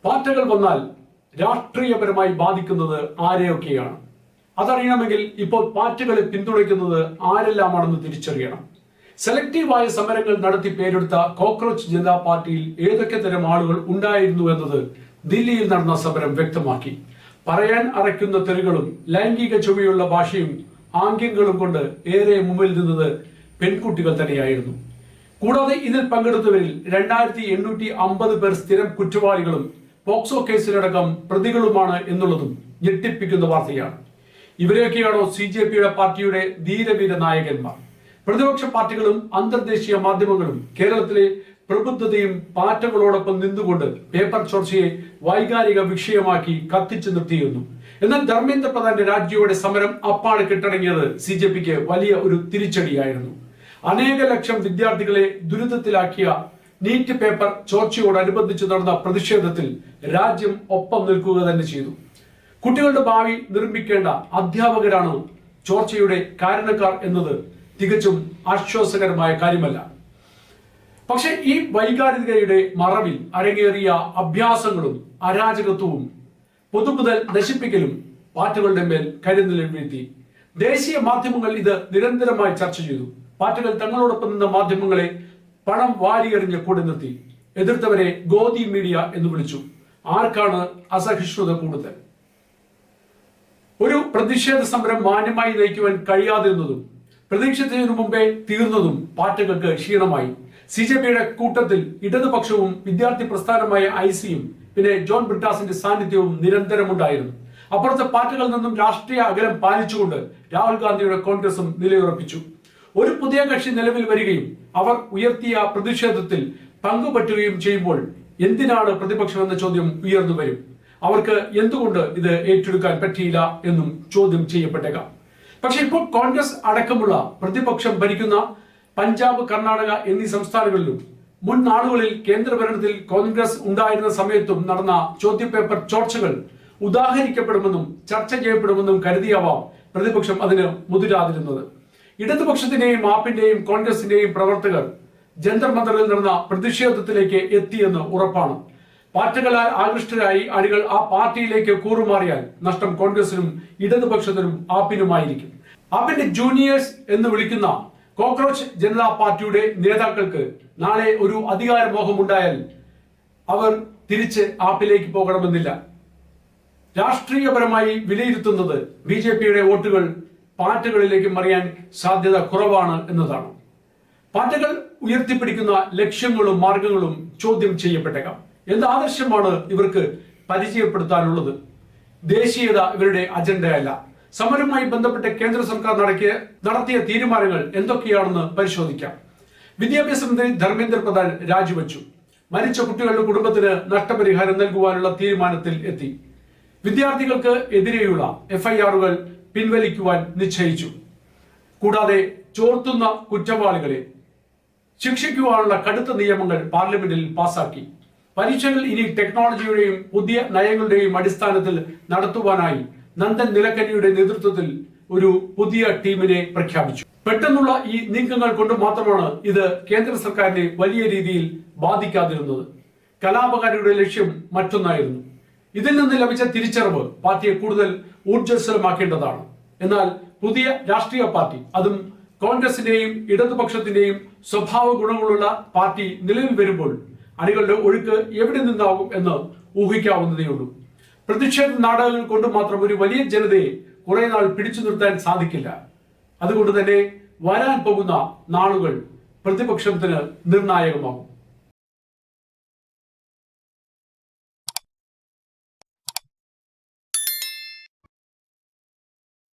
പാറ്റകൾ വന്നാൽ രാഷ്ട്രീയപരമായി ബാധിക്കുന്നത് ആരെയൊക്കെയാണ്? അതറിയണമെങ്കിൽ ഇപ്പോൾ പാറ്റകളെ പിന്തുണയ്ക്കുന്നത് ആരെല്ലാമാണെന്ന് തിരിച്ചറിയണം. സെലക്റ്റീവായ സമരങ്ങൾ നടത്തി പേരെടുത്ത കോക്രോച്ച് ജനതാ പാർട്ടിയിൽ ഏതൊക്കെ തരം ആളുകൾ ഉണ്ടായിരുന്നു എന്നത് ദില്ലിയിൽ നടന്ന സമരം വ്യക്തമാക്കി. പറയാൻ അറയ്ക്കുന്ന തെറികളും ലൈംഗിക ചുവയുള്ള ഭാഷയും ആംഗ്യങ്ങളും കൊണ്ട് ഏറെ മുമ്പിൽ നിന്നത് പെൺകുട്ടികൾ തന്നെയായിരുന്നു. കൂടാതെ ഇതിൽ പങ്കെടുത്തവരിൽ 2850 പേർ സ്ഥിരം കുറ്റവാളികളും പോക്സോ കേസിലടക്കം പ്രതികളുമാണ് എന്നുള്ളതും ഞെട്ടിപ്പിക്കുന്ന വാർത്തയാണ്. ഇവരെയൊക്കെയാണോ CJPയുടെ പാർട്ടിയുടെ ധീരവീര നായകന്മാർ? പ്രതിപക്ഷ പാർട്ടികളും അന്തർദേശീയ മാധ്യമങ്ങളും കേരളത്തിലെ പ്രബുദ്ധതയും പാറ്റകളോടൊപ്പം നിന്നുകൊണ്ട് പേപ്പർ ചോർച്ചയെ വൈകാരിക വിഷയമാക്കി കത്തിച്ചു നിർത്തിയിരുന്നു. എന്നാൽ ധർമ്മേന്ദ്ര പ്രധാന്റെ രാജിയോടെ സമരം അപ്പാടെ കെട്ടടങ്ങിയത് CJPക്ക് വലിയ ഒരു തിരിച്ചടിയായിരുന്നു. അനേക ലക്ഷം വിദ്യാർത്ഥികളെ ദുരിതത്തിലാക്കിയ നീറ്റ് പേപ്പർ ചോർച്ചയോടനുബന്ധിച്ച് നടന്ന പ്രതിഷേധത്തിൽ രാജ്യം ഒപ്പം നിൽക്കുക തന്നെ ചെയ്തു. കുട്ടികളുടെ ഭാവി നിർമ്മിക്കേണ്ട അധ്യാപകരാണ് ചോർച്ചയുടെ കാരണക്കാർ എന്നത് തികച്ചും ആശ്വാസകരമായ കാര്യമല്ല. പക്ഷെ ഈ വൈകാരികതയുടെ മറവിൽ അരങ്ങേറിയ അഭ്യാസങ്ങളും അരാജകത്വവും പൊതുമുതൽ നശിപ്പിക്കലും പാറ്റകളുടെ മേൽ കരുനിഴൽ വീഴ്ത്തി. ദേശീയ മാധ്യമങ്ങൾ ഇത് നിരന്തരമായി ചർച്ച ചെയ്തു. പാറ്റകൾ തങ്ങളോടൊപ്പം നിന്ന മാധ്യമങ്ങളെ പണം വാരിയെറിഞ്ഞ് കൂടെ നിർത്തി. എതിർത്തവരെ ഗോദി മീഡിയ എന്ന് വിളിച്ചു. ആർക്കാണ് അസഹിഷ്ണുത കൂടുതൽ? ഒരു പ്രതിഷേധ സമരം മാന്യമായി നയിക്കുവാൻ കഴിയാതിരുന്നതും പ്രതീക്ഷിച്ചതിനു മുമ്പേ തീർന്നതും പാറ്റകൾക്ക് ക്ഷീണമായി. CJPയുടെ കൂട്ടത്തിൽ ഇടതുപക്ഷവും വിദ്യാർത്ഥി പ്രസ്ഥാനമായ ICയും പിന്നെ ജോൺ ബ്രിട്ടാസിന്റെ സാന്നിധ്യവും നിരന്തരമുണ്ടായിരുന്നു. അപ്പുറത്തെ പാർട്ടികളിൽ നിന്നും രാഷ്ട്രീയ അകലം പാലിച്ചുകൊണ്ട് രാഹുൽ ഗാന്ധിയുടെ കോൺഗ്രസും നിലയുറപ്പിച്ചു. ഒരു പുതിയ കക്ഷി നിലവിൽ വരികയും അവർ ഉയർത്തിയ പ്രതിഷേധത്തിൽ പങ്കുപറ്റുകയും ചെയ്യുമ്പോൾ എന്തിനാണ് പ്രതിപക്ഷം എന്ന ചോദ്യം ഉയർന്നു വരും. അവർക്ക് എന്തുകൊണ്ട് ഇത് ഏറ്റെടുക്കാൻ പറ്റിയില്ല എന്നും ചോദ്യം ചെയ്യപ്പെട്ടേക്കാം. പക്ഷെ ഇപ്പോൾ കോൺഗ്രസ് അടക്കമുള്ള പ്രതിപക്ഷം ഭരിക്കുന്ന പഞ്ചാബ്, കർണാടക എന്നീ സംസ്ഥാനങ്ങളിലും മുൻ നാളുകളിൽ കേന്ദ്രഭരണത്തിൽ കോൺഗ്രസ് ഉണ്ടായിരുന്ന സമയത്തും നടന്ന ചോദ്യപേപ്പർ ചോർച്ചകൾ ഉദാഹരിക്കപ്പെടുമെന്നും ചർച്ച ചെയ്യപ്പെടുമെന്നും കരുതിയാവാം പ്രതിപക്ഷം അതിന് മുതിരാതിരുന്നത്. ഇടതുപക്ഷത്തിന്റെയും ആപ്പിന്റെയും കോൺഗ്രസിന്റെയും പ്രവർത്തകർ ജന്തർ മന്ദറിൽ നടന്ന പ്രതിഷേധത്തിലേക്ക് എത്തിയെന്ന് ഉറപ്പാണ്. പാർട്ടികളാൽ ആകൃഷ്ടരായി അണികൾ ആ പാർട്ടിയിലേക്ക് കൂറുമാറിയാൽ നഷ്ടം കോൺഗ്രസിനും ഇടതുപക്ഷത്തിനും ആപ്പിനുമായിരിക്കും. ആപ്പിന്റെ ജൂനിയേഴ്സ് എന്ന് വിളിക്കുന്ന കോക്രോച്ച് ജനതാ പാർട്ടിയുടെ നേതാക്കൾക്ക് നാളെ ഒരു അധികാരമോഹം ഉണ്ടായാൽ അവർ തിരിച്ച് ആപ്പിലേക്ക് പോകണമെന്നില്ല. രാഷ്ട്രീയപരമായി വിലയിരുത്തുന്നത് BJPയുടെ വോട്ടുകൾ പാർട്ടികളിലേക്ക് മറിയാൻ സാധ്യത കുറവാണ് എന്നതാണ്. പാർട്ടികൾ ഉയർത്തിപ്പിടിക്കുന്ന ലക്ഷ്യങ്ങളും മാർഗങ്ങളും ചോദ്യം ചെയ്യപ്പെട്ടേക്കാം. എന്ത് ആദർശമാണ് ഇവർക്ക് പരിചയപ്പെടുത്താനുള്ളത്? ദേശീയത ഇവരുടെ അജണ്ടയല്ല. സമരവുമായി ബന്ധപ്പെട്ട് കേന്ദ്ര സർക്കാർ നടത്തിയ തീരുമാനങ്ങൾ എന്തൊക്കെയാണെന്ന് പരിശോധിക്കാം. വിദ്യാഭ്യാസ മന്ത്രി ധർമ്മേന്ദ്ര പ്രധാൻ രാജിവെച്ചു. മരിച്ച കുട്ടികളുടെ കുടുംബത്തിന് നഷ്ടപരിഹാരം നൽകുവാനുള്ള തീരുമാനത്തിൽ എത്തി. വിദ്യാർത്ഥികൾക്ക് എതിരെയുള്ള FIRകൾ പിൻവലിക്കുവാൻ നിശ്ചയിച്ചു. കൂടാതെ ചോർത്തുന്ന കുറ്റവാളികളെ ശിക്ഷിക്കുവാനുള്ള കടുത്ത നിയമങ്ങൾ പാർലമെന്റിൽ പാസാക്കി. പരീക്ഷകൾ ഇനി ടെക്നോളജിയുടെയും പുതിയ നയങ്ങളുടെയും അടിസ്ഥാനത്തിൽ നടത്തുവാനായി നന്ദൻ നിലക്കനിയുടെ നേതൃത്വത്തിൽ ഒരു പുതിയ ടീമിനെ പ്രഖ്യാപിച്ചു. പെട്ടെന്നുള്ള ഈ നീക്കങ്ങൾ കൊണ്ട് മാത്രമാണ് ഇത് കേന്ദ്ര സർക്കാരിനെ വലിയ രീതിയിൽ ബാധിക്കാതിരുന്നത്. കലാപകാരിയുടെ ലക്ഷ്യം മറ്റൊന്നായിരുന്നു. ഇതിൽ നിന്ന് ലഭിച്ച തിരിച്ചറിവ് പാർട്ടിയെ കൂടുതൽ ഊർജ്ജസ്വലമാക്കേണ്ടതാണ്. എന്നാൽ പുതിയ രാഷ്ട്രീയ പാർട്ടി, അതും കോൺഗ്രസിന്റെയും ഇടതുപക്ഷത്തിന്റെയും സ്വഭാവ ഗുണങ്ങളുള്ള പാർട്ടി നിലവിൽ വരുമ്പോൾ അണികളുടെ ഒഴുക്ക് എവിടെ നിന്നാകും എന്ന് ഊഹിക്കാവുന്നതേയുള്ളൂ. പ്രതിഷേധ നാടകങ്ങൾ കൊണ്ട് മാത്രം ഒരു വലിയ ജനതയെ കുറെ നാൾ പിടിച്ചു നിർത്താൻ സാധിക്കില്ല. അതുകൊണ്ട് തന്നെ വരാൻ പോകുന്ന നാളുകൾ പ്രതിപക്ഷത്തിന് നിർണായകമാകും.